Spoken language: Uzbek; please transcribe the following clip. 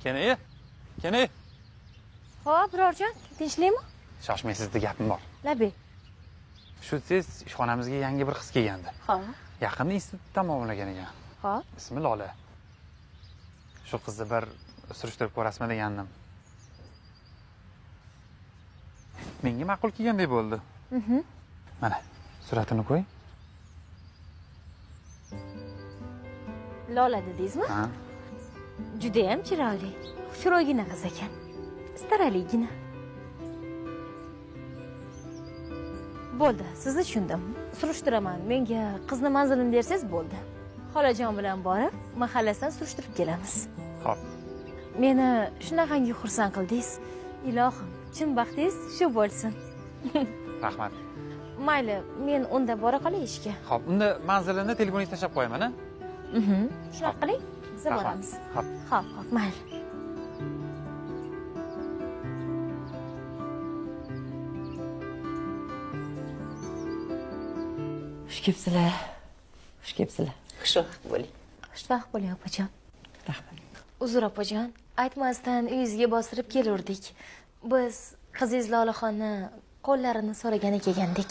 Keni. Keni. Xo'p, Birorjon, tinchlikmi? Shoshmang, sizda gapim bor. Labi. Shu siz ishxonamizga yangi bir qiz kelgandi. Ha. Yaqinda institut tamomlagan ekan. Ha. Ismi Lola. Shu qizni bir surishtirib ko'rasizmi degandim. Menga ma'qul kelgandek bo'ldi. Mana, suratini qo'y. Lola dedingizmi? Ha. Juda ham chiroyli. Xushro'ygina qiz ekan. Istaraligina. Bo'ldi, sizni tushundim. Surishtiraman. Menga qizni manzilini bersangiz bo'ldi. Xolajon bilan borib, mahallasidan surishtirib kelamiz. Xo'p. Meni shunaqangi xursand qildingiz. Ilohim, chin baxtingiz shu bo'lsin. Rahmat. Mayli, men unda bora qolay ishga. Xo'p, unda manzilini telefoningizga tashlab qo'yaman, a? Shunaqa qiling, biz boramiz. Xo'p. Xo'p, mayli. Xush kelibsizlar. Xush kelibsizlar. Xushvaqt bo'ling. Xushvaqt bo'ling, opajon. Rahmat. Uzr, opajon. Aytmasdan uyingizga bostirib kelurdik. Biz qizingiz Lolaxonni qo'llarini so'ragani kelgandik.